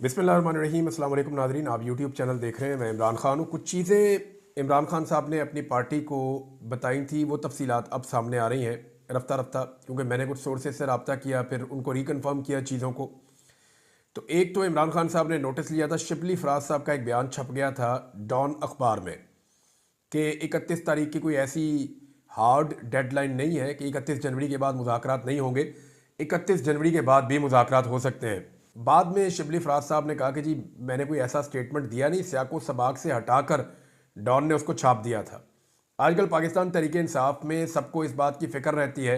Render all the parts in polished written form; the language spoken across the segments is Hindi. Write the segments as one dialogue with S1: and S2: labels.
S1: बिस्मिल्लाहिर्रहमानिर्रहीम। अस्सलाम वालेकुम नाज़रीन, आप यूट्यूब चैनल देख रहे हैं। मैं इमरान खान हूँ। कुछ चीज़ें इमरान खान साहब ने अपनी पार्टी को बताई थी, वो तफसीलात अब सामने आ रही हैं रफ्ता रफ्ता, क्योंकि मैंने कुछ सोर्सेज से रब्ता किया, फिर उनको रिकन्फर्म किया चीज़ों को। तो एक तो इमरान खान साहब ने नोटिस लिया था, शिबली फराज साहब का एक बयान छप गया था डॉन अखबार में कि 31 तारीख की कोई ऐसी हार्ड डेडलाइन नहीं है कि 31 जनवरी के बाद मुज़ाकरात नहीं होंगे, 31 जनवरी के बाद भी मुज़ाकरात हो सकते हैं। बाद में शिबली फराज साहब ने कहा कि जी मैंने कोई ऐसा स्टेटमेंट दिया नहीं, सियाको सबाक से हटाकर डॉन ने उसको छाप दिया था। आजकल पाकिस्तान तहरीक इंसाफ में सबको इस बात की फ़िक्र रहती है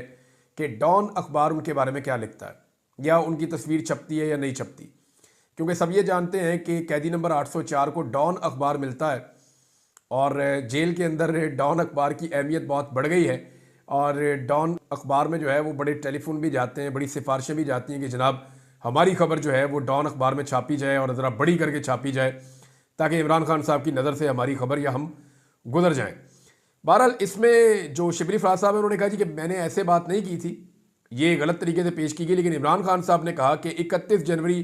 S1: कि डॉन अखबार उनके बारे में क्या लिखता है या उनकी तस्वीर छपती है या नहीं छपती, क्योंकि सब ये जानते हैं कि कैदी नंबर 804 को डॉन अखबार मिलता है और जेल के अंदर डॉन अखबार की अहमियत बहुत बढ़ गई है। और डॉन अखबार में जो है वो बड़े टेलीफोन भी जाते हैं, बड़ी सिफारिशें भी जाती हैं कि जनाब हमारी खबर जो है वो डॉन अखबार में छापी जाए और ज़रा बड़ी करके छापी जाए, ताकि इमरान खान साहब की नज़र से हमारी खबर या हम गुजर जाएं। बहरहाल इसमें जो शिबली फराज साहब हैं उन्होंने कहा जी कि मैंने ऐसे बात नहीं की थी, ये गलत तरीके से पेश की गई, लेकिन इमरान खान साहब ने कहा कि 31 जनवरी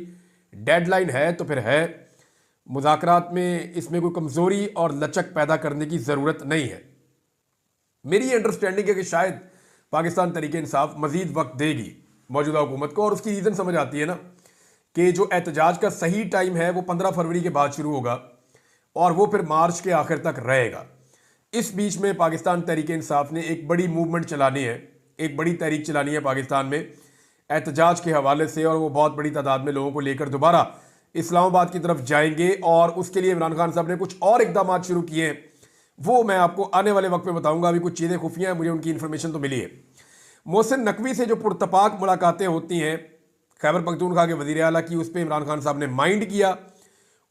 S1: डेडलाइन है तो फिर है, मुज़ाकरात में इसमें कोई कमज़ोरी और लचक पैदा करने की ज़रूरत नहीं है। मेरी ये अंडरस्टैंडिंग है कि शायद पाकिस्तान तहरीक इंसाफ मज़ीद वक्त देगी मौजूदा हुकूमत को, और उसकी रीज़न समझ आती है ना कि जो एहतजाज का सही टाइम है वो 15 फरवरी के बाद शुरू होगा और वो फिर मार्च के आखिर तक रहेगा। इस बीच में पाकिस्तान तहरीक इंसाफ ने एक बड़ी मूवमेंट चलानी है, एक बड़ी तहरीक चलानी है पाकिस्तान में एहतजाज के हवाले से, और वो बहुत बड़ी तादाद में लोगों को लेकर दोबारा इस्लामाबाद की तरफ जाएंगे। और उसके लिए इमरान खान साहब ने कुछ और इकदाम शुरू किए हैं, वो मैं आपको आने वाले वक्त में बताऊंगा। अभी कुछ चीज़ें खुफिया हैं, मुझे उनकी इन्फॉर्मेशन तो मिली है। मोहसिन नकवी से जो पुरतपाक मुलाकातें होती हैं खैबर पख्तूनख्वा के वज़ीर आला की, उस पर इमरान खान साहब ने माइंड किया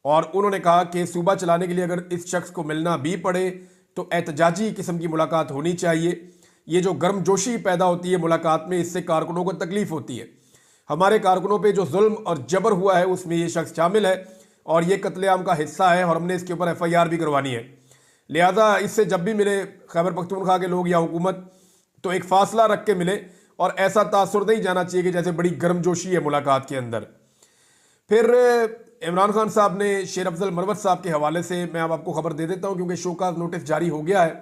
S1: और उन्होंने कहा कि सूबा चलाने के लिए अगर इस शख्स को मिलना भी पड़े तो एहतजाजी किस्म की मुलाकात होनी चाहिए। ये जो गर्मजोशी पैदा होती है मुलाकात में, इससे कारकुनों को तकलीफ होती है। हमारे कारकुनों पे जो जुल्म और जबर हुआ है उसमें ये शख्स शामिल है और ये कत्लेआम का हिस्सा है और हमने इसके ऊपर FIR भी करवानी है। लिहाजा इससे जब भी मिले खैबर पख्तूनख्वा के लोग या हुकूमत, तो एक फासला रख के मिले और ऐसा तासुर नहीं जाना चाहिए कि जैसे बड़ी गर्मजोशी है मुलाकात के अंदर। फिर इमरान खान साहब ने शेर अफजल मरवत साहब के हवाले से, मैं अब आपको खबर दे देता हूँ क्योंकि शोकाज नोटिस जारी हो गया है,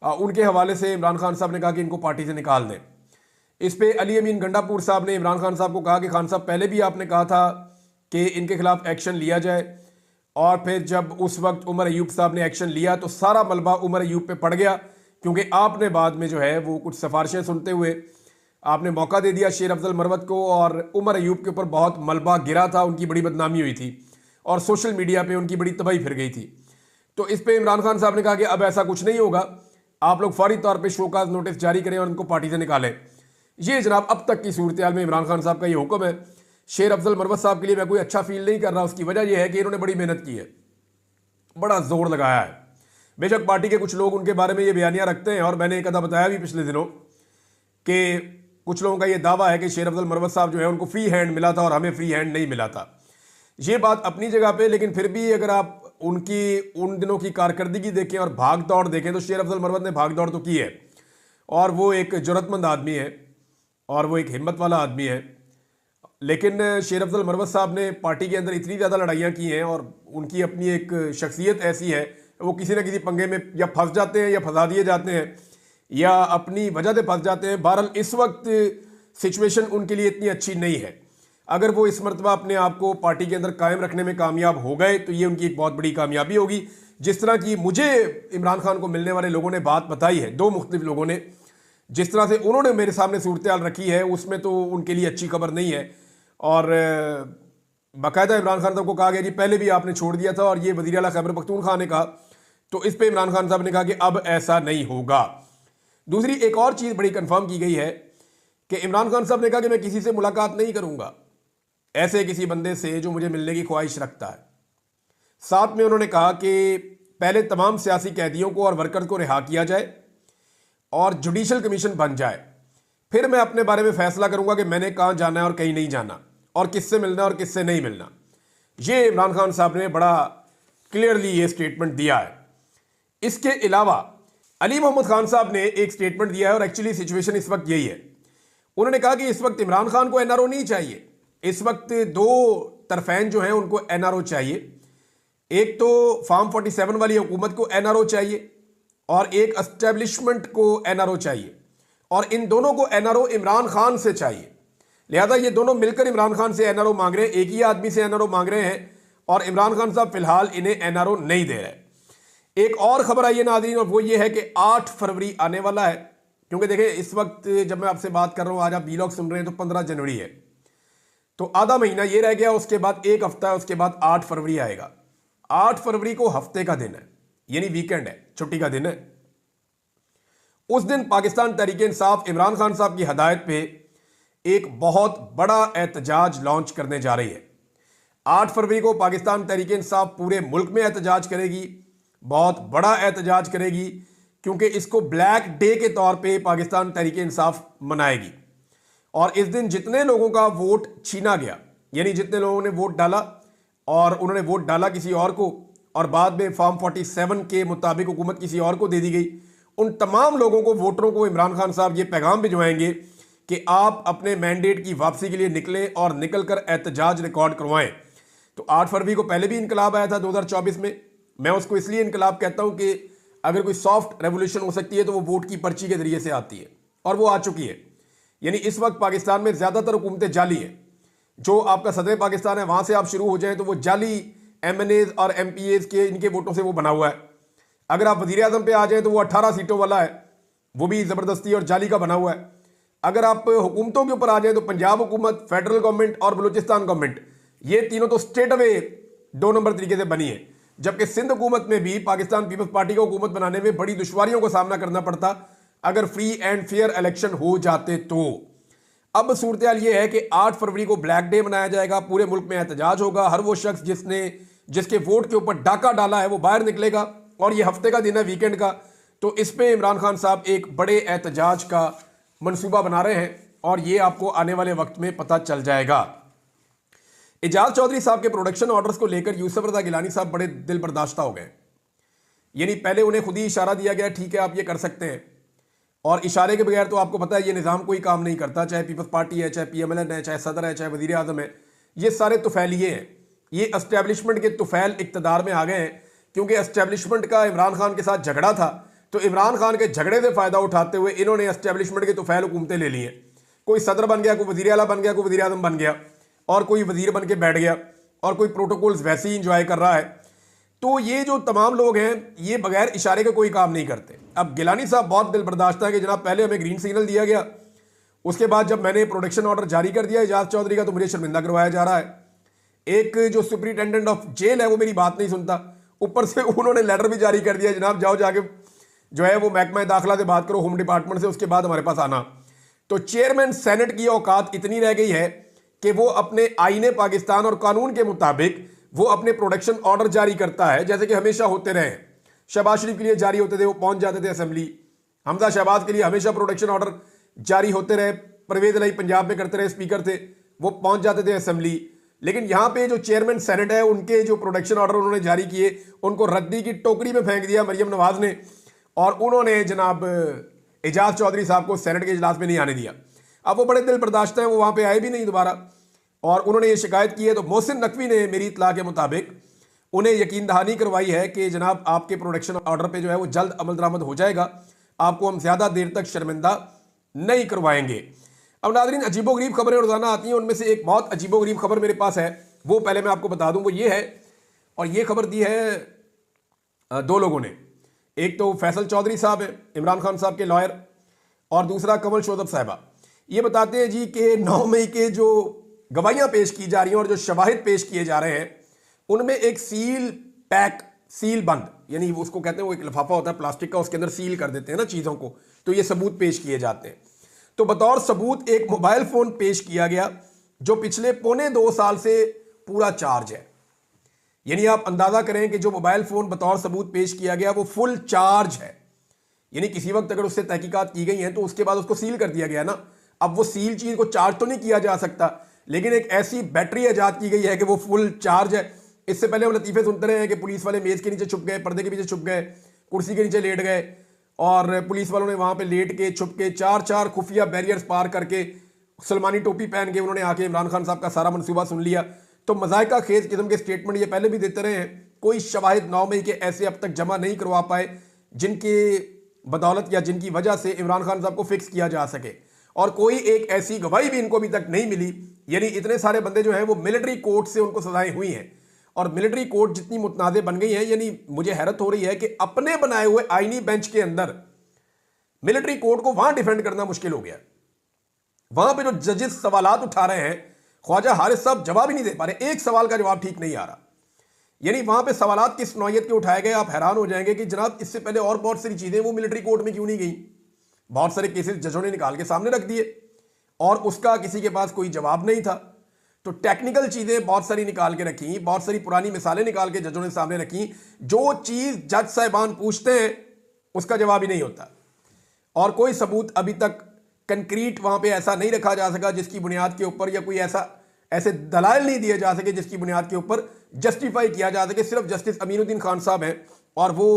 S1: उनके हवाले से इमरान खान साहब ने कहा कि इनको पार्टी से निकाल दें। इस पे अली अमीन गंडापुर साहब ने इमरान खान साहब को कहा कि खान साहब पहले भी आपने कहा था कि इनके खिलाफ एक्शन लिया जाए, और फिर जब उस वक्त उमर अयूब साहब ने एक्शन लिया तो सारा मलबा उमर अयूब पे पड़ गया, क्योंकि आपने बाद में जो है वो कुछ सिफारिशें सुनते हुए आपने मौका दे दिया शेर अफजल मरवत को, और उमर अयूब के ऊपर बहुत मलबा गिरा था, उनकी बड़ी बदनामी हुई थी और सोशल मीडिया पे उनकी बड़ी तबाही फिर गई थी। तो इस पे इमरान खान साहब ने कहा कि अब ऐसा कुछ नहीं होगा, आप लोग फौरी तौर पर शोकाज नोटिस जारी करें और उनको पार्टी से निकालें। ये जनाब अब तक की सूरत हाल में इमरान खान साहब का ये हुक्म है। शेर अफजल मरवत साहब के लिए मैं कोई अच्छा फील नहीं कर रहा, उसकी वजह यह है कि इन्होंने बड़ी मेहनत की है, बड़ा जोर लगाया है। बेशक पार्टी के कुछ लोग उनके बारे में ये बयानियां रखते हैं, और मैंने एक अदा बताया भी पिछले दिनों कि कुछ लोगों का ये दावा है कि शेर अफजल मरवत साहब जो है उनको फ्री हैंड मिला था और हमें फ्री हैंड नहीं मिला था। ये बात अपनी जगह पे, लेकिन फिर भी अगर आप उनकी उन दिनों की कारकर्दगी देखें और भाग दौड़ देखें तो शेर अफजल मरवत ने भाग दौड़ तो की है, और वो एक जरूरतमंद आदमी है और वो एक हिम्मत वाला आदमी है। लेकिन शेर अफजल मरवत साहब ने पार्टी के अंदर इतनी ज़्यादा लड़ाइयाँ की हैं और उनकी अपनी एक शख्सियत ऐसी है, वो किसी न किसी पंगे में या फंस जाते हैं या फंसा दिए जाते हैं या अपनी वजह से फंस जाते हैं। बहरहाल इस वक्त सिचुएशन उनके लिए इतनी अच्छी नहीं है। अगर वो इस मरतबा अपने आप को पार्टी के अंदर कायम रखने में कामयाब हो गए तो ये उनकी एक बहुत बड़ी कामयाबी होगी। जिस तरह की मुझे इमरान खान को मिलने वाले लोगों ने बात बताई है, दो मुख्तलिफ लोगों ने, जिस तरह से उन्होंने मेरे सामने सूरत हाल रखी है, उसमें तो उनके लिए अच्छी खबर नहीं है। और बाकायदा इमरान खान साहब को कहा गया जी पहले भी आपने छोड़ दिया था, और ये वज़ीर आला खैबर पख्तूनख्वा ने कहा, तो इस पे इमरान खान साहब ने कहा कि अब ऐसा नहीं होगा। दूसरी एक और चीज़ बड़ी कंफर्म की गई है कि इमरान खान साहब ने कहा कि मैं किसी से मुलाकात नहीं करूंगा, ऐसे किसी बंदे से जो मुझे मिलने की ख्वाहिश रखता है। साथ में उन्होंने कहा कि पहले तमाम सियासी कैदियों को और वर्कर को रिहा किया जाए और जुडिशल कमीशन बन जाए, फिर मैं अपने बारे में फैसला करूंगा कि मैंने कहाँ जाना है और कहीं नहीं जाना, और किससे मिलना है और किससे नहीं मिलना। ये इमरान खान साहब ने बड़ा क्लियरली ये स्टेटमेंट दिया है। इसके अलावा अली मोहम्मद खान साहब ने एक स्टेटमेंट दिया है, और एक्चुअली सिचुएशन इस वक्त यही है। उन्होंने कहा कि इस वक्त इमरान खान को NRO नहीं चाहिए, इस वक्त दो तरफैन जो हैं उनको एनआरओ चाहिए, एक तो फार्म 47 वाली हुकूमत को एनआरओ चाहिए और एक एस्टेब्लिशमेंट को एनआरओ चाहिए, और इन दोनों को एनआरओ इमरान खान से चाहिए। लिहाजा ये दोनों मिलकर इमरान खान से एनआरओ मांग रहे हैं, एक ही आदमी से एनआरओ मांग रहे हैं, और इमरान खान साहब फिलहाल इन्हें एनआरओ नहीं दे रहे। एक और खबर आई है नाज़रीन, और वो ये है कि 8 फरवरी आने वाला है, क्योंकि देखें इस वक्त जब मैं आपसे बात कर रहा हूं, आज आप वीलॉग सुन रहे हैं तो 15 जनवरी है, तो आधा महीना ये रह गया, उसके बाद एक हफ्ता है, उसके बाद 8 फरवरी आएगा। 8 फरवरी को हफ्ते का दिन है, यानी वीकेंड है, छुट्टी का दिन है। उस दिन पाकिस्तान तहरीक इंसाफ इमरान खान साहब की हदायत पे एक बहुत बड़ा एहतजाज लॉन्च करने जा रही है। 8 फरवरी को पाकिस्तान तहरीक इंसाफ पूरे मुल्क में एहतजाज करेगी, बहुत बड़ा एहतजाज करेगी, क्योंकि इसको ब्लैक डे के तौर पे पाकिस्तान तहरीक इंसाफ मनाएगी। और इस दिन जितने लोगों का वोट छीना गया, यानी जितने लोगों ने वोट डाला और उन्होंने वोट डाला किसी और को, और बाद में फॉर्म 47 के मुताबिक हुकूमत किसी और को दे दी गई, उन तमाम लोगों को, वोटरों को इमरान खान साहब ये पैगाम भिजवाएंगे कि आप अपने मैंडेट की वापसी के लिए निकलें और निकलकर एहतजाज रिकॉर्ड करवाएं। तो 8 फरवरी को पहले भी इनकलाब आया था 2024 में। मैं उसको इसलिए इनकलाब कहता हूं कि अगर कोई सॉफ्ट रेवोल्यूशन हो सकती है तो वो वोट की पर्ची के जरिए से आती है, और वो आ चुकी है। यानी इस वक्त पाकिस्तान में ज़्यादातर हुकूमतें जाली हैं। जो आपका सदर पाकिस्तान है वहाँ से आप शुरू हो जाएं तो वो जाली MNAs और MPAs के इनके वोटों से वो बना हुआ है। अगर आप वज़ीर आज़म पे आ जाएं तो वो 18 सीटों वाला है, वो भी ज़बरदस्ती और जाली का बना हुआ है। अगर आप हुकूमतों के ऊपर आ जाएं तो पंजाब हुकूमत, फेडरल गवर्नमेंट और बलूचिस्तान गवर्नमेंट, ये तीनों तो स्टेट अवे 2 नंबर तरीके से बनी है। जबकि सिंध हुकूमत में भी पाकिस्तान पीपल्स पार्टी को हुकूमत बनाने में बड़ी दुश्वारियों का सामना करना पड़ता अगर फ्री एंड फेयर इलेक्शन हो जाते तो। अब सूरत हाल ये है कि 8 फरवरी को ब्लैक डे मनाया जाएगा, पूरे मुल्क में एहतजाज होगा। हर वो शख्स जिसके वोट के ऊपर डाका डाला है वो बाहर निकलेगा, और ये हफ्ते का दिन है, वीकेंड का। तो इस पे इमरान खान साहब एक बड़े एहतजाज का मंसूबा बना रहे हैं, और ये आपको आने वाले वक्त में पता चल जाएगा। एजाज चौधरी साहब के प्रोडक्शन ऑर्डर्स को लेकर यूसुफ रजा गिलानी साहब बड़े दिल बर्दाश्ता हो गए। यानी पहले उन्हें खुद ही इशारा दिया गया, ठीक है आप ये कर सकते हैं, और इशारे के बगैर तो आपको पता है ये निज़ाम कोई काम नहीं करता, चाहे पीपल्स पार्टी है, चाहे PMLN है, चाहे सदर है, चाहे वज़ीर आज़म है, ये सारे तुफैलिए हैं। ये एस्टेब्लिशमेंट के तुफैल इक़्तिदार में आ गए हैं, क्योंकि एस्टेब्लिशमेंट का इमरान खान के साथ झगड़ा था, तो इमरान खान के झगड़े से फ़ायदा उठाते हुए इन्होंने एस्टेब्लिशमेंट के तुफैल हुकूमतें ले ली हैं। कोई सदर बन गया, कोई वज़ीर आला बन गया, कोई वज़ीर आज़म बन गया, और कोई वज़ीर बन के बैठ गया, और कोई प्रोटोकॉल्स वैसे ही इंजॉय कर रहा है। तो ये जो तमाम लोग हैं ये बगैर इशारे का कोई काम नहीं करते। अब गिलानी साहब बहुत दिल बर्दाश्त है कि जनाब पहले हमें ग्रीन सिग्नल दिया गया, उसके बाद जब मैंने प्रोडक्शन ऑर्डर जारी कर दिया एजाज चौधरी का तो मुझे शर्मिंदा करवाया जा रहा है। एक जो सुपरिटेंडेंट ऑफ जेल है वो मेरी बात नहीं सुनता, ऊपर से उन्होंने लेटर भी जारी कर दिया, जनाब जाओ जाके जो है वो महकमा दाखिला से बात करो, होम डिपार्टमेंट से, उसके बाद हमारे पास आना। तो चेयरमैन सेनेट की औकात इतनी रह गई है कि वो अपने आईने पाकिस्तान और कानून के मुताबिक वो अपने प्रोडक्शन ऑर्डर जारी करता है, जैसे कि हमेशा होते रहे। शहबाज शरीफ के लिए जारी होते थे, वो पहुंच जाते थे असेंबली। हमजा शहबाज के लिए हमेशा प्रोडक्शन ऑर्डर जारी होते रहे, परवेज इलाही पंजाब में करते रहे, स्पीकर थे, वो पहुंच जाते थे असेंबली। लेकिन यहाँ पे जो चेयरमैन सेनेट है उनके जो प्रोडक्शन ऑर्डर उन्होंने जारी किए उनको रद्दी की टोकरी में फेंक दिया मरियम नवाज ने, और उन्होंने जनाब एजाज चौधरी साहब को सेनेट के इजलास में नहीं आने दिया। अब वो बड़े दिल बर्दाश्त हैं, वो वहाँ पे आए भी नहीं दोबारा, और उन्होंने ये शिकायत की है। तो मोहसिन नकवी ने मेरी इतला के मुताबिक उन्हें यकीन दहानी करवाई है कि जनाब आपके प्रोडक्शन ऑर्डर पे जो है वो जल्द अमल दरामद हो जाएगा, आपको हम ज़्यादा देर तक शर्मिंदा नहीं करवाएंगे। अब नाज़रीन अजीबोगरीब खबरें रोज़ाना आती हैं, उनमें से एक बहुत अजीबोगरीब खबर मेरे पास है, वो पहले मैं आपको बता दूं, वो ये है, और ये खबर दी है 2 लोगों ने। एक तो फैसल चौधरी साहब है, इमरान खान साहब के लॉयर, और दूसरा कमल शोदब साहिबा। ये बताते हैं जी कि 9 मई के जो गवाहियां पेश की जा रही हैं और जो शवाहिद पेश किए जा रहे हैं उनमें एक सील पैक, सील बंद, यानी उसको कहते हैं वो एक लिफाफा होता है प्लास्टिक का, उसके अंदर सील कर देते हैं ना चीज़ों को, तो ये सबूत पेश किए जाते हैं। तो बतौर सबूत एक मोबाइल फ़ोन पेश किया गया जो पिछले 1.25 साल से पूरा चार्ज है। यानी आप अंदाज़ा करें कि जो मोबाइल फ़ोन बतौर सबूत पेश किया गया वो फुल चार्ज है। यानी किसी वक्त अगर उससे तहकीकात की गई हैं तो उसके बाद उसको सील कर दिया गया ना। अब वो सील चीज़ को चार्ज तो नहीं किया जा सकता, लेकिन एक ऐसी बैटरी ईजाद की गई है कि वो फुल चार्ज है। इससे पहले हम लतीफ़े सुनते रहे हैं कि पुलिस वाले मेज़ के नीचे छुप गए, पर्दे के पीछे छुप गए, कुर्सी के नीचे लेट गए, और पुलिस वालों ने वहाँ पे लेट के छुप के 4 खुफिया बैरियर्स पार करके सलमानी टोपी पहन के उन्होंने आके इमरान खान साहब का सारा मनसूबा सुन लिया। तो मजायका खेज किस्म के स्टेटमेंट ये पहले भी देते रहे हैं। कोई शवाहिद 9 मई के ऐसे अब तक जमा नहीं करवा पाए जिनके बदौलत या जिनकी वजह से इमरान खान साहब को फिक्स किया जा सके, और कोई एक ऐसी गवाही भी इनको अभी तक नहीं मिली। यानी इतने सारे बंदे जो हैं वो मिलिट्री कोर्ट से उनको सजाएं हुई हैं, और मिलिट्री कोर्ट जितनी मुतनाज़ बन गई हैं, यानी मुझे हैरत हो रही है कि अपने बनाए हुए आईनी बेंच के अंदर मिलिट्री कोर्ट को वहां डिफेंड करना मुश्किल हो गया। वहां पे जो जजेस सवालात उठा रहे हैं, ख्वाजा हारिस साहब जवाब ही नहीं दे पा रहे, एक सवाल का जवाब ठीक नहीं आ रहा। यानी वहां पे सवालात किस नौयत के उठाए गए, आप हैरान हो जाएंगे कि जनाब इससे पहले और बहुत सारी चीजें वो मिलिट्री कोर्ट में क्यों नहीं गई। बहुत सारे केसेस जजों ने निकाल के सामने रख दिए और उसका किसी के पास कोई जवाब नहीं था। तो टेक्निकल चीजें बहुत सारी निकाल के रखी, बहुत सारी पुरानी मिसालें निकाल के जजों ने सामने रखी। जो चीज जज साहिबान पूछते हैं उसका जवाब ही नहीं होता, और कोई सबूत अभी तक कंक्रीट वहां पे ऐसा नहीं रखा जा सका जिसकी बुनियाद के ऊपर, या कोई ऐसे दलाइल नहीं दिए जा सके जिसकी बुनियाद के ऊपर जस्टिफाई किया जा सके। सिर्फ जस्टिस अमीनुद्दीन खान साहब हैं और वो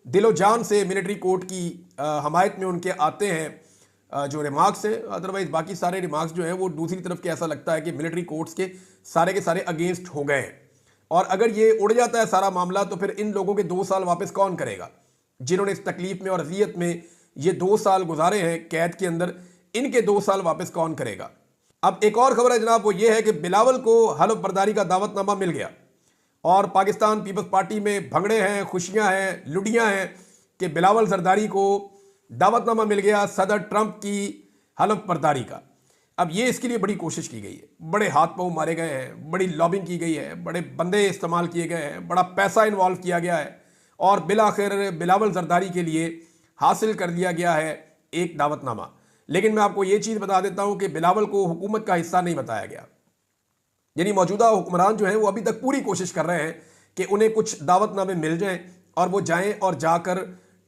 S1: दिलो जान से मिलिट्री कोर्ट की हमायत में उनके आते हैं जो रिमार्क्स हैं। अदरवाइज बाकी सारे रिमार्क्स जो हैं वो दूसरी तरफ के ऐसा लगता है कि मिलिट्री कोर्ट्स के सारे अगेंस्ट हो गए हैं। और अगर ये उड़ जाता है सारा मामला तो फिर इन लोगों के 2 साल वापस कौन करेगा, जिन्होंने इस तकलीफ में और अजियत में ये 2 साल गुजारे हैं कैद के अंदर, इनके 2 साल वापस कौन करेगा। अब एक और खबर है जनाब, वो ये है कि बिलावल को हलफ बर्दारी का दावतनामा मिल गया और पाकिस्तान पीपल्स पार्टी में भंगड़े हैं, खुशियां हैं, लुडियां हैं कि बिलावल जरदारी को दावतनामा मिल गया सदर ट्रंप की हलफ बर्दारी का। अब ये इसके लिए बड़ी कोशिश की गई है, बड़े हाथ पांव मारे गए हैं, बड़ी लॉबिंग की गई है, बड़े बंदे इस्तेमाल किए गए हैं, बड़ा पैसा इन्वॉल्व किया गया है और बिलाखिर बिलावल जरदारी के लिए हासिल कर लिया गया है एक दावतनामा। लेकिन मैं आपको ये चीज़ बता देता हूं कि बिलावल को हुकूमत का हिस्सा नहीं बताया गया। यानी मौजूदा हुक्मरान जो हैं वो अभी तक पूरी कोशिश कर रहे हैं कि उन्हें कुछ दावतनामे मिल जाएं और वो जाएं और जाकर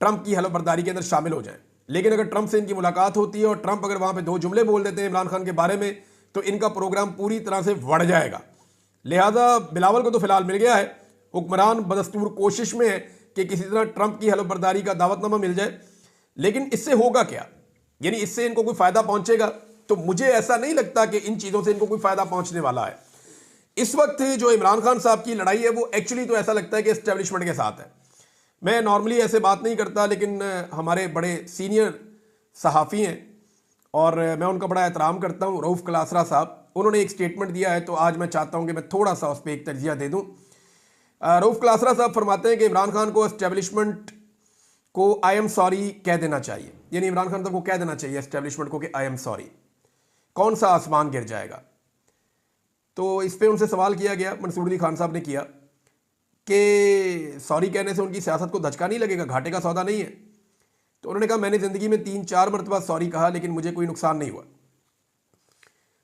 S1: ट्रंप की हलफ बर्दारी के अंदर शामिल हो जाएं। लेकिन अगर ट्रंप से इनकी मुलाकात होती है और ट्रंप अगर वहां पे 2 जुमले बोल देते हैं इमरान खान के बारे में, तो इनका प्रोग्राम पूरी तरह से बढ़ जाएगा। लिहाजा बिलावल को तो फिलहाल मिल गया है, हुक्मरान बदस्तूर कोशिश में है कि किसी तरह ट्रंप की हलफ बर्दारी का दावतनामा मिल जाए। लेकिन इससे होगा क्या, यानी इससे इनको कोई फायदा पहुंचेगा? तो मुझे ऐसा नहीं लगता कि इन चीजों से इनको कोई फायदा पहुंचने वाला है। इस वक्त जो इमरान खान साहब की लड़ाई है वो एक्चुअली तो ऐसा लगता है कि एस्टेब्लिशमेंट के साथ है। मैं नॉर्मली ऐसे बात नहीं करता, लेकिन हमारे बड़े सीनियर सहाफ़ी हैं और मैं उनका बड़ा एहतराम करता हूं, रऊफ़ क्लासरा साहब, उन्होंने एक स्टेटमेंट दिया है तो आज मैं चाहता हूं कि मैं थोड़ा सा उस पर एक तजिया दे दूं। रऊफ़ क्लासरा साहब फरमाते हैं कि इमरान खान को एस्टेब्लिशमेंट को आई एम सॉरी कह देना चाहिए। यानी इमरान खान साहब को कह देना चाहिए एस्टेब्लिशमेंट को कि आई एम सॉरी। कौन सा आसमान गिर जाएगा? तो इस पे उनसे सवाल किया गया, मंसूर अली खान साहब ने किया कि सॉरी कहने से उनकी सियासत को धचका नहीं लगेगा, घाटे का सौदा नहीं है। तो उन्होंने कहा मैंने ज़िंदगी में 3-4 मरतबा सॉरी कहा लेकिन मुझे कोई नुकसान नहीं हुआ।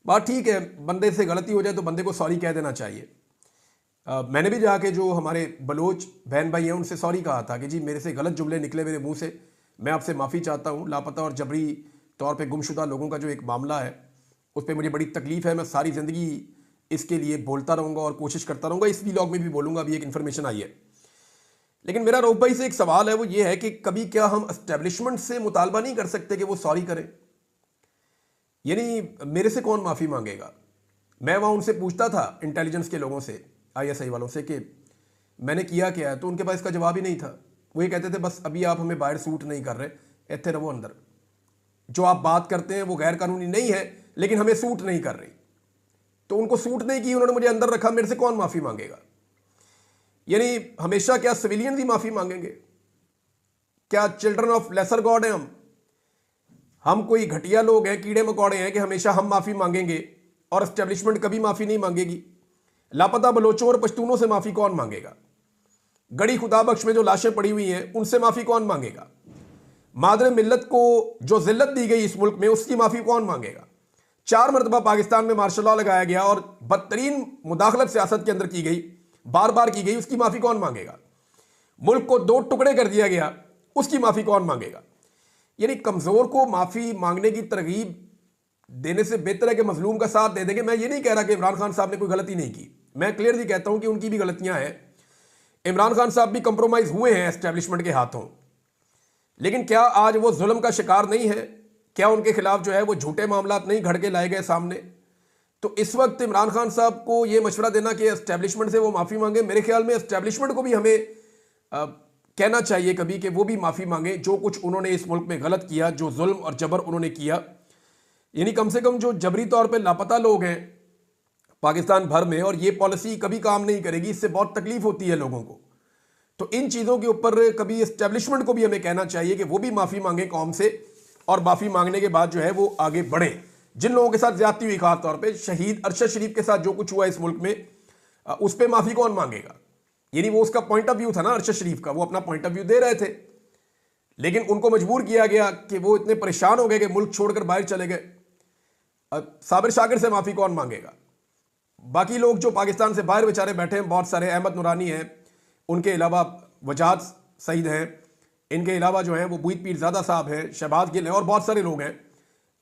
S1: बात ठीक है, बंदे से गलती हो जाए तो बंदे को सॉरी कह देना चाहिए। मैंने भी जाके जो हमारे बलोच बहन भाई हैं उनसे सॉरी कहा था कि जी मेरे से गलत जुमले निकले मेरे मुंह से, मैं आपसे माफ़ी चाहता हूँ। लापता और जबरी तौर पे गुमशुदा लोगों का जो एक मामला है उस पर मुझे बड़ी तकलीफ़ है। मैं सारी ज़िंदगी इसके लिए बोलता रहूँगा और कोशिश करता रहूँगा, इस व्लॉग में भी बोलूँगा। अभी एक इन्फॉर्मेशन आई है। लेकिन मेरा रऊफ़ भाई से एक सवाल है, वो ये है कि कभी क्या हम एस्टेब्लिशमेंट से मुतालबा नहीं कर सकते कि वो सॉरी करें? यानी मेरे से कौन माफ़ी मांगेगा? मैं वहाँ उनसे पूछता था इंटेलिजेंस के लोगों से, ISI वालों से, कि मैंने किया क्या है, तो उनके पास इसका जवाब ही नहीं था। वो ये कहते थे बस अभी आप हमें बाहर सूट नहीं कर रहे, इतने रहो अंदर, जो आप बात करते हैं वो गैर कानूनी नहीं है लेकिन हमें सूट नहीं कर रही। तो उनको सूट नहीं की, उन्होंने मुझे अंदर रखा, मेरे से कौन माफ़ी मांगेगा? यानी हमेशा क्या सिविलियन ही माफ़ी मांगेंगे? क्या चिल्ड्रन ऑफ लेसर गॉड हैं हम कोई घटिया लोग हैं, कीड़े मकोड़े हैं कि हमेशा हम माफ़ी मांगेंगे और एस्टेब्लिशमेंट कभी माफ़ी नहीं मांगेगी? लापता बलोचों और पश्तूनों से माफ़ी कौन मांगेगा? गड़ी खुदा बख्श में जो लाशें पड़ी हुई हैं उनसे माफ़ी कौन मांगेगा? मादर मिल्लत को जो जिल्लत दी गई इस मुल्क में उसकी माफ़ी कौन मांगेगा? 4 मरतबा पाकिस्तान में मार्शल लॉ लगाया गया और बदतरीन मुदाखलत सियासत के अंदर की गई, बार बार की गई, उसकी माफ़ी कौन मांगेगा? मुल्क को 2 टुकड़े कर दिया गया, उसकी माफ़ी कौन मांगेगा? यानी कमज़ोर को माफ़ी मांगने की तरगीब देने से बेहतर है कि मजलूम का साथ दे देंगे। मैं ये नहीं कह रहा कि इमरान खान साहब ने कोई गलती नहीं की, मैं क्लियरली कहता हूं कि उनकी भी गलतियां हैं। इमरान खान साहब भी कंप्रोमाइज हुए हैं एस्टेब्लिशमेंट के हाथों, लेकिन क्या आज वो जुल्म का शिकार नहीं है? क्या उनके खिलाफ जो है वो झूठे मामला नहीं घड़ के लाए गए सामने? तो इस वक्त इमरान खान साहब को ये मशवरा देना कि एस्टेब्लिशमेंट से वो माफ़ी मांगे, मेरे ख्याल में एस्टेब्लिशमेंट को भी हमें कहना चाहिए कभी कि वो भी माफ़ी मांगे जो कुछ उन्होंने इस मुल्क में गलत किया, जो जुल्म और जबर उन्होंने किया। यानी कम से कम जो जबरी तौर पे लापता लोग हैं पाकिस्तान भर में, और ये पॉलिसी कभी काम नहीं करेगी, इससे बहुत तकलीफ होती है लोगों को। तो इन चीज़ों के ऊपर कभी एस्टेब्लिशमेंट को भी हमें कहना चाहिए कि वो भी माफ़ी मांगे कौम से, और माफ़ी मांगने के बाद जो है वो आगे बढ़े। जिन लोगों के साथ ज्यादती हुई, खास तौर पे शहीद अरशद शरीफ के साथ जो कुछ हुआ इस मुल्क में, उस पर माफ़ी कौन मांगेगा? यानी वो उसका पॉइंट ऑफ व्यू था ना अरशद शरीफ का, वो अपना पॉइंट ऑफ व्यू दे रहे थे, लेकिन उनको मजबूर किया गया कि वो इतने परेशान हो गए कि मुल्क छोड़कर बाहर चले गए। साबिर शाकिर से माफ़ी कौन मांगेगा? बाकी लोग जो पाकिस्तान से बाहर बेचारे बैठे हैं बहुत सारे, अहमद नूरानी हैं, उनके अलावा वजाद सईद हैं, इनके अलावा जो हैं वो बुईद पीरज़ादा साहब हैं, शहबाज गिल हैं, और बहुत सारे लोग हैं,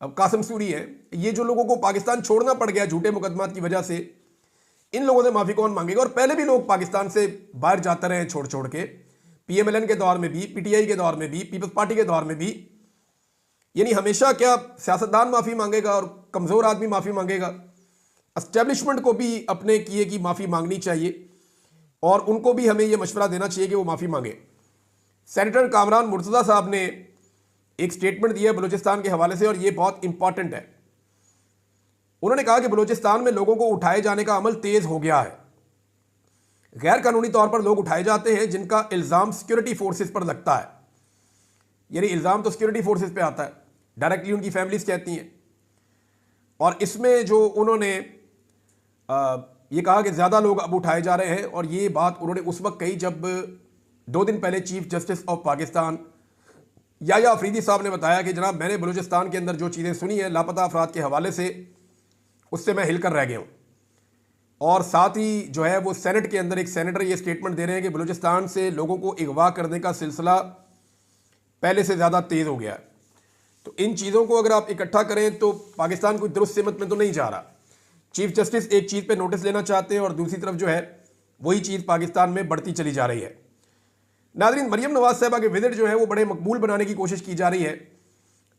S1: अब कासिम सूरी हैं। ये जो लोगों को पाकिस्तान छोड़ना पड़ गया झूठे मुकदमात की वजह से, इन लोगों से माफ़ी कौन मांगेगा? और पहले भी लोग पाकिस्तान से बाहर जाते रहे छोड़ छोड़ के, PMLN के दौर में भी, PTI के दौर में भी, पीपल्स पार्टी के दौर में भी। यानी हमेशा क्या सियासतदान माफ़ी मांगेगा और कमज़ोर आदमी माफ़ी मांगेगा? एस्टेब्लिशमेंट को भी अपने किए की माफ़ी मांगनी चाहिए, और उनको भी हमें यह मशवरा देना चाहिए कि वो माफ़ी मांगे। सेनेटर कामरान मुर्तज़ा साहब ने एक स्टेटमेंट दिया बलूचिस्तान के हवाले से, और ये बहुत इंपॉर्टेंट है। उन्होंने कहा कि बलूचिस्तान में लोगों को उठाए जाने का अमल तेज़ हो गया है। गैर कानूनी तौर पर लोग उठाए जाते हैं जिनका इल्ज़ाम सिक्योरिटी फोर्सेस पर लगता है। यानी इल्ज़ाम तो सिक्योरिटी फोर्सेस पे आता है, डायरेक्टली उनकी फैमिलीज कहती हैं। और इसमें जो उन्होंने ये कहा कि ज़्यादा लोग अब उठाए जा रहे हैं, और ये बात उन्होंने उस वक्त कही जब 2 दिन पहले chief justice of Pakistan Yahya Afridi साहब ने बताया कि जनाब मैंने बलूचिस्तान के अंदर जो चीज़ें सुनी हैं लापता अफराद के हवाले से, उससे मैं हिलकर रह गया हूँ। और साथ ही जो है वो सेनेट के अंदर एक सेनेटर ये स्टेटमेंट दे रहे हैं कि बलूचिस्तान से लोगों को अगवा करने का सिलसिला पहले से ज़्यादा तेज़ हो गया है। तो इन चीज़ों को अगर आप इकट्ठा करें तो पाकिस्तान कोई दुरुस्त सिमत में तो नहीं जा रहा। चीफ जस्टिस एक चीज़ पे नोटिस लेना चाहते हैं, और दूसरी तरफ जो है वही चीज़ पाकिस्तान में बढ़ती चली जा रही है। नाज़रीन, मरियम नवाज साहबा के विजिट जो है वो बड़े मकबूल बनाने की कोशिश की जा रही है,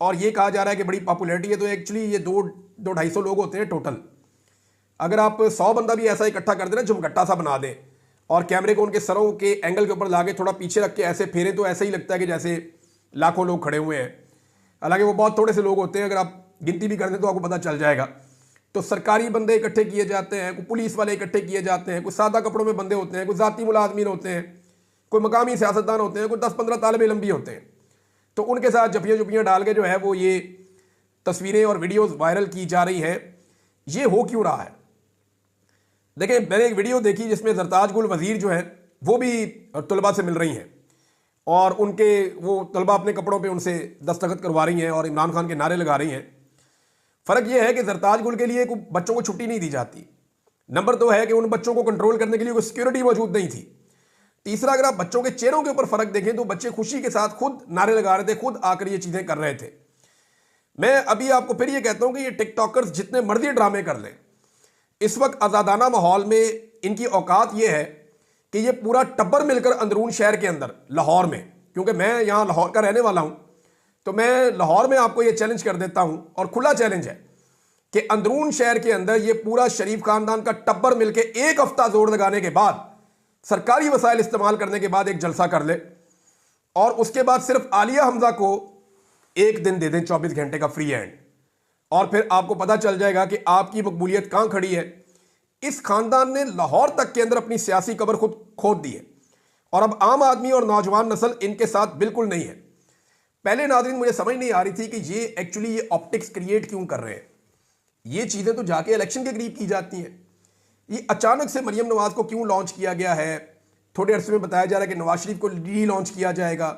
S1: और ये कहा जा रहा है कि बड़ी पॉपुलैरिटी है। तो एक्चुअली ये 200-250 लोग होते हैं टोटल। अगर आप 100 बंदा भी ऐसा इकट्ठा कर देना, झुमगट्टा सा बना दें, और कैमरे को उनके सरों के एंगल के ऊपर लाके थोड़ा पीछे रख के ऐसे फेरे, तो ऐसा ही लगता है कि जैसे लाखों लोग खड़े हुए हैं। हालांकि वो बहुत थोड़े से लोग होते हैं, अगर आप गिनती भी कर दें तो आपको पता चल जाएगा। तो सरकारी बंदे इकट्ठे किए जाते हैं, कोई पुलिस वाले इकट्ठे किए जाते हैं, कुछ सादा कपड़ों में बंदे होते हैं, कुछ ज़ाती मुलाजमीन होते हैं, कोई मकामी सियासतदान होते हैं, कोई 10-15 तालिब इल्म भी होते हैं। तो उनके साथ जपियाँ डाल के जो है वो ये तस्वीरें और वीडियोज़ वायरल की जा रही हैं। ये हो क्यों रहा है? देखिए, मैंने एक वीडियो देखी जिसमें जरताज गुल वज़ीर जो है वो भी तलबा से मिल रही हैं, और उनके वो तलबा अपने कपड़ों पे उनसे दस्तखत करवा रही हैं और इमरान खान के नारे लगा रही हैं। फ़र्क ये है कि जरताज गुल के लिए बच्चों को छुट्टी नहीं दी जाती। नंबर 2 है कि उन बच्चों को कंट्रोल करने के लिए कोई सिक्योरिटी मौजूद नहीं थी। तीसरा, अगर आप बच्चों के चेहरों के ऊपर फ़र्क देखें तो बच्चे खुशी के साथ खुद नारे लगा रहे थे, खुद आकर ये चीज़ें कर रहे थे। मैं अभी आपको फिर ये कहता हूँ कि ये टिकटॉकर्स जितने मर्जी ड्रामे कर लें, इस वक्त आज़ादाना माहौल में इनकी औकात ये है कि ये पूरा टब्बर मिलकर अंदरून शहर के अंदर लाहौर में, क्योंकि मैं यहाँ लाहौर का रहने वाला हूँ, तो मैं लाहौर में आपको ये चैलेंज कर देता हूँ, और खुला चैलेंज है कि अंदरून शहर के अंदर ये पूरा शरीफ खानदान का टब्बर मिलके 1 हफ्ता जोर लगाने के बाद, सरकारी वसाइल इस्तेमाल करने के बाद एक जलसा कर ले, और उसके बाद सिर्फ आलिया हमजा को 1 दिन दे दें 24 घंटे का फ्री हैंड, और फिर आपको पता चल जाएगा कि आपकी मकबूलियत कहाँ खड़ी है। इस खानदान ने लाहौर तक के अंदर अपनी सियासी कब्र खुद खोद दी है, और अब आम आदमी और नौजवान नस्ल इनके साथ बिल्कुल नहीं है। पहले नाज़रीन मुझे समझ नहीं आ रही थी कि ये एक्चुअली ये ऑप्टिक्स क्रिएट क्यों कर रहे हैं। ये चीज़ें तो जाके इलेक्शन के करीब की जाती हैं। ये अचानक से मरियम नवाज को क्यों लॉन्च किया गया है? थोड़े अरसे में बताया जा रहा है कि नवाज शरीफ को री लॉन्च किया जाएगा,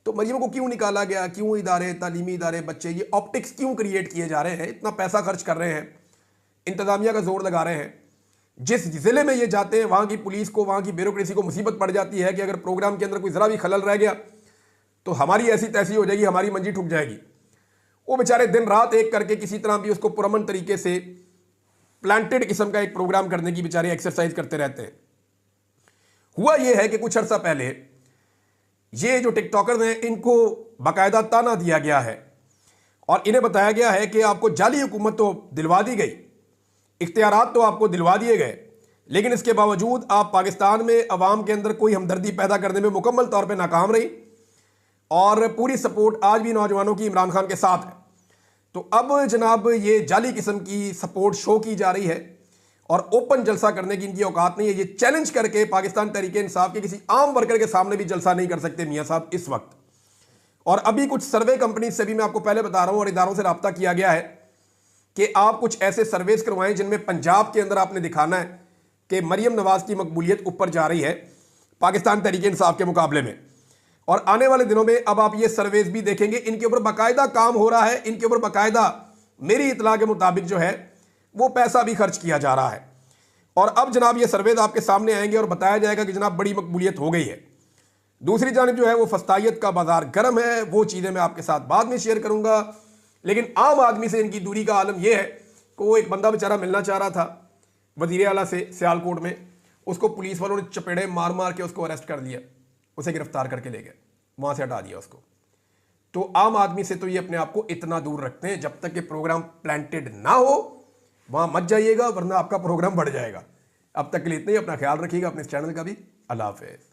S1: तो मरियम को क्यों निकाला गया? क्यों इदारे, तालीमी इदारे, बच्चे, ये ऑप्टिक्स क्यों क्रिएट किए जा रहे हैं? इतना पैसा खर्च कर रहे हैं, इंतजामिया का जोर लगा रहे हैं। जिस ज़िले में ये जाते हैं वहाँ की पुलिस को, वहाँ की ब्यूरोक्रेसी को मुसीबत पड़ जाती है कि अगर प्रोग्राम के अंदर कोई ज़रा भी खलल रह गया तो हमारी ऐसी तैसी हो जाएगी, हमारी मंजी ठुक जाएगी। वो बेचारे दिन रात एक करके किसी तरह भी उसको पुरअमन तरीके से प्लांटेड किस्म का एक प्रोग्राम करने की बेचारे एक्सरसाइज करते रहते हैं। हुआ ये है कि कुछ अर्सा पहले ये जो टिकटॉकर्स हैं इनको बाकायदा ताना दिया गया है, और इन्हें बताया गया है कि आपको जाली हुकूमत तो दिलवा दी गई, इख्तियारात तो आपको दिलवा दिए गए, लेकिन इसके बावजूद आप पाकिस्तान में अवाम के अंदर कोई हमदर्दी पैदा करने में मुकम्मल तौर पर नाकाम रही और पूरी सपोर्ट आज भी नौजवानों की इमरान खान के साथ है। तो अब जनाब ये जाली किस्म की सपोर्ट शो की जा रही है और ओपन जलसा करने की इनकी औकात नहीं है। ये चैलेंज करके पाकिस्तान तहरीक इंसाफ के किसी आम वर्कर के सामने भी जलसा नहीं कर सकते मियां साहब इस वक्त। और अभी कुछ सर्वे कंपनी से भी मैं आपको पहले बता रहा हूं और इदारों से रब्ता किया गया है कि आप कुछ ऐसे सर्वेस करवाएं जिनमें पंजाब के अंदर आपने दिखाना है कि मरियम नवाज की मकबूलियत ऊपर जा रही है पाकिस्तान तहरीक इंसाफ के मुकाबले में। और आने वाले दिनों में अब आप ये सर्वेस भी देखेंगे, इनके ऊपर बाकायदा काम हो रहा है, इनके ऊपर बाकायदा मेरी इतला के मुताबिक जो है वो पैसा भी खर्च किया जा रहा है। और अब जनाब ये सर्वेज आपके सामने आएंगे और बताया जाएगा कि जनाब बड़ी मकबूलियत हो गई है। दूसरी जानिब जो है वो फस्तायत का बाजार गर्म है, वो चीज़ें मैं आपके साथ बाद में शेयर करूंगा। लेकिन आम आदमी से इनकी दूरी का आलम यह है कि वो एक बंदा बेचारा मिलना चाह रहा था वज़ीर आला से सियालकोट में, उसको पुलिस वालों ने चपेड़े मार मार के उसको अरेस्ट कर लिया, उसे गिरफ्तार करके ले गए, वहाँ से हटा दिया उसको। तो आम आदमी से तो ये अपने आप को इतना दूर रखते हैं, जब तक कि प्रोग्राम प्लांटेड ना हो वहाँ मत जाइएगा, वरना आपका प्रोग्राम बढ़ जाएगा। अब तक के लिए इतना ही, अपना ख्याल रखिएगा, अपने इस चैनल का भी। अल्लाह हाफ़िज़।